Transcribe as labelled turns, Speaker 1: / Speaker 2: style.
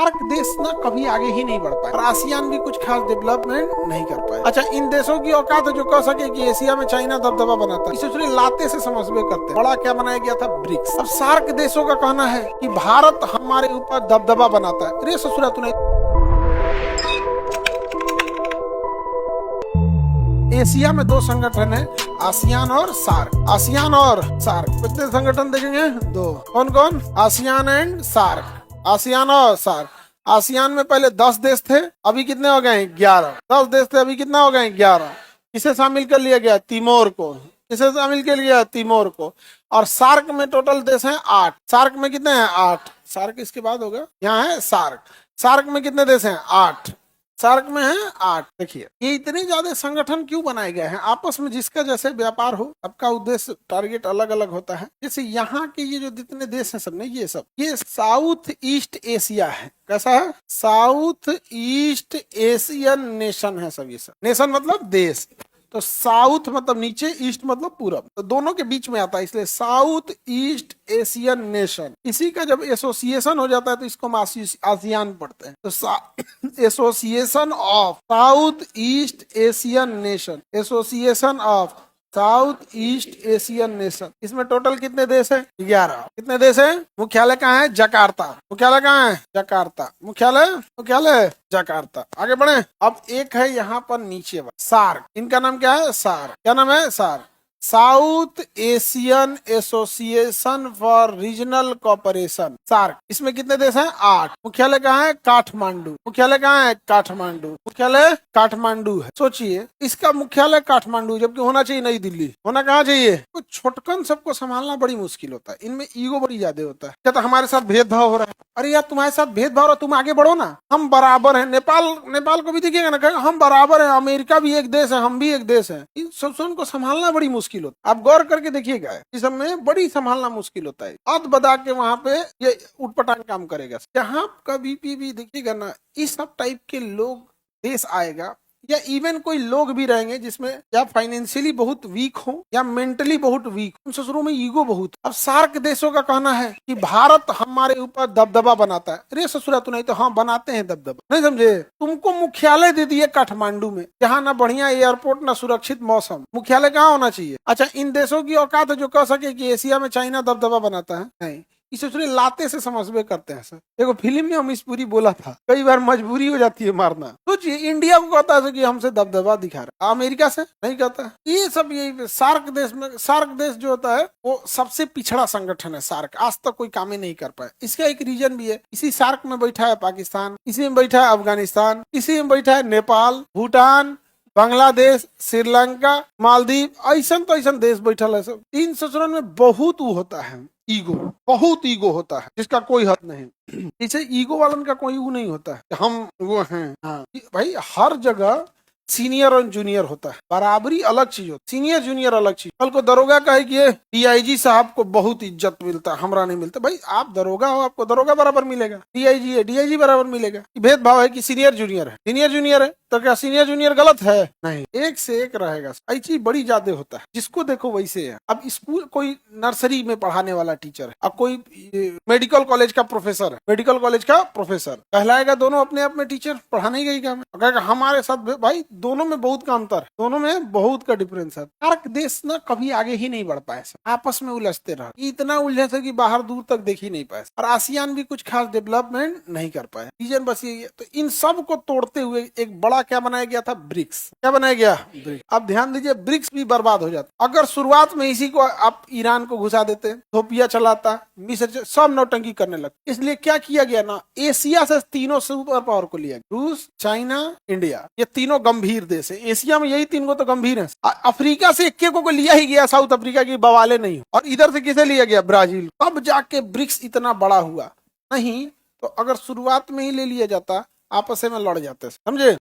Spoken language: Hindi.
Speaker 1: सार्क देश ना कभी आगे ही नहीं बढ़ पाए और आसियान भी कुछ खास डेवलपमेंट नहीं कर पाए। अच्छा, इन देशों की औकात है जो कह सके कि एशिया में चाइना दबदबा बनाता है, इसे लाते से समझबे करते। बड़ा क्या बनाया गया था? ब्रिक्स। अब सार्क देशों का कहना है कि भारत हमारे ऊपर दबदबा बनाता है। अरे ससुरा तूने एशिया में दो संगठन है, आसियान और सार्क। आसियान और सार्क कितने संगठन देखेंगे? दो। कौन कौन? ASEAN and SAARC. आसियान और सार्क। आसियान में पहले 10 देश थे, अभी कितने हो गए? 11। 10 देश थे, अभी कितना हो गए? 11। किसे शामिल कर लिया गया? तिमोर को। किसे शामिल कर लिया? तिमोर को। और सार्क में टोटल देश हैं 8। सार्क में कितने हैं? 8। सार्क इसके बाद होगा, यहाँ है सार्क। सार्क में कितने देश हैं? 8। सार्क में है 8। देखिए ये इतने ज्यादा संगठन क्यों बनाए गए हैं? आपस में जिसका जैसे व्यापार हो, सबका उद्देश्य टारगेट अलग अलग होता है। जैसे यहाँ के ये जो जितने देश हैं सब ने, ये साउथ ईस्ट एशिया है। कैसा है? साउथ ईस्ट एशियन नेशन है सब। ये सब नेशन मतलब देश। तो साउथ मतलब नीचे, ईस्ट मतलब पूरब, तो दोनों के बीच में आता है, इसलिए साउथ ईस्ट एशियन नेशन। इसी का जब एसोसिएशन हो जाता है तो इसको हम आसियान पढ़ते हैं। तो association of south east Asian nation, association of south east Asian nation. इसमें टोटल कितने देश हैं? 11। कितने देश हैं? मुख्यालय कहाँ है? जकार्ता। मुख्यालय कहाँ है? जकार्ता। मुख्यालय जकार्ता। आगे बढ़े। अब एक है यहाँ पर नीचे सार्क। इनका नाम क्या है? सार्क। क्या नाम है? SAARC. South Asian Association for Regional Cooperation, SAARC. इसमें कितने देश हैं? 8। मुख्यालय कहाँ है? काठमांडू। मुख्यालय कहाँ है? काठमांडू। मुख्यालय काठमांडू है। सोचिए, इसका मुख्यालय काठमांडू जबकि होना चाहिए नई दिल्ली। होना कहाँ चाहिए? कुछ छोटकन सबको संभालना बड़ी मुश्किल होता है, इनमें ईगो बड़ी ज्यादा होता है। क्या तो हमारे साथ भेदभाव हो रहा है? अरे यार तुम्हारे साथ भेदभाव हो, तुम आगे बढ़ो ना, हम बराबर हैं। नेपाल को भी देखिएगा ना, हम बराबर हैं। अमेरिका भी एक देश है, हम भी एक देश है। इन सब को संभालना बड़ी मुश्किल होता है। आप गौर करके देखिएगा, इस सब में बड़ी संभालना मुश्किल होता है। अद बदा के वहां पे ये उठपटांग काम करेगा। जहां कभी भी देखिएगा ना, इस सब टाइप के लोग देश आएगा, या इवन कोई लोग भी रहेंगे जिसमें या फाइनेंशियली बहुत वीक हो या मेंटली बहुत वीक हो, उन ससुरों में ईगो बहुत। अब सार्क देशों का कहना है कि भारत हमारे ऊपर दबदबा बनाता है। अरे ससुरा तू नहीं तो हाँ बनाते हैं दबदबा, नहीं समझे? तुमको मुख्यालय दे दिए काठमांडू में, जहाँ ना बढ़िया एयरपोर्ट ना सुरक्षित मौसम। मुख्यालय कहाँ होना चाहिए? अच्छा, इन देशों की औकात है जो कह सके कि एशिया में चाइना दबदबा बनाता है? नहीं, इसे लाते से समझबे करते हैं सर। देखो फिल्म में हम इस पूरी बोला था, कई बार मजबूरी हो जाती है मारना। सोचिए, इंडिया को कहता है कि हमसे दबदबा दिखा रहा, अमेरिका से नहीं कहता। ये सब यही सार्क देश में, सार्क देश जो होता है वो सबसे पिछड़ा संगठन है। सार्क आज तक कोई काम ही नहीं कर पाए। इसका एक रीजन भी है, इसी सार्क में बैठा है पाकिस्तान, इसी में बैठा है अफगानिस्तान, इसी में बैठा है नेपाल, भूटान, बांग्लादेश, श्रीलंका, मालदीव, ऐसा तो ऐसा देश बैठल है सब। इन ससुरन में बहुत होता है ईगो, बहुत ईगो होता है जिसका कोई हद नहीं। इसे ईगो वालन का कोई वो नहीं होता है हम वो हैं। हाँ भाई, हर जगह सीनियर और जूनियर होता है, बराबरी अलग चीज होती है, सीनियर जूनियर अलग चीज। कल को दरोगा कहे कि डीआईजी साहब को बहुत इज्जत मिलता, हमरा नहीं मिलता। भाई आप दरोगा हो, आपको दरोगा बराबर मिलेगा। डीआईजी है, डीआईजी बराबर मिलेगा। भेदभाव है कि सीनियर जूनियर है, सीनियर जूनियर है, तो क्या सीनियर जूनियर गलत है? नहीं, एक से एक रहेगा। ऐसी बड़ी ज्यादा होता है, जिसको देखो वैसे है। अब स्कूल कोई नर्सरी में पढ़ाने वाला टीचर है, अब कोई मेडिकल कॉलेज का प्रोफेसर है, मेडिकल कॉलेज का प्रोफेसर कहलाएगा। दोनों अपने आप में टीचर, पढ़ाने ही गई काम है। हमारे साथ भाई दोनों में बहुत का अंतर, दोनों में बहुत का डिफरेंस है। सार्क देश ना कभी आगे ही नहीं बढ़ पाए, आपस में उलझते रहे, इतना उलझे थे कि बाहर दूर तक देख ही नहीं पाए। और आसियान भी कुछ खास डेवलपमेंट नहीं कर पाए। रीजन बस यही है। तो इन सब को तोड़ते हुए एक बड़ा क्या बनाया गया था? ब्रिक्स। क्या बनाया गया? ब्रिक्स। अब ध्यान दीजिए, ब्रिक्स भी बर्बाद हो जाता अगर शुरुआत में इसी को आप ईरान को घुसा देते, थोपिया चलाता, मिस्र, सब नौटंकी करने लगते। इसलिए क्या किया गया ना, एशिया से तीनों सुपर पावर को लिया, रूस, चाइना, इंडिया, ये तीनों गंभीर देश है। एशिया में यही तीन को तो गंभीर है। अफ्रीका से इक्के को लिया ही गया, साउथ अफ्रीका की बवाले नहीं। और इधर से किसे लिया गया? ब्राजील। अब जाके ब्रिक्स इतना बड़ा हुआ। नहीं तो अगर शुरुआत में ही ले लिया जाता, आपस में लड़ जाते, समझे?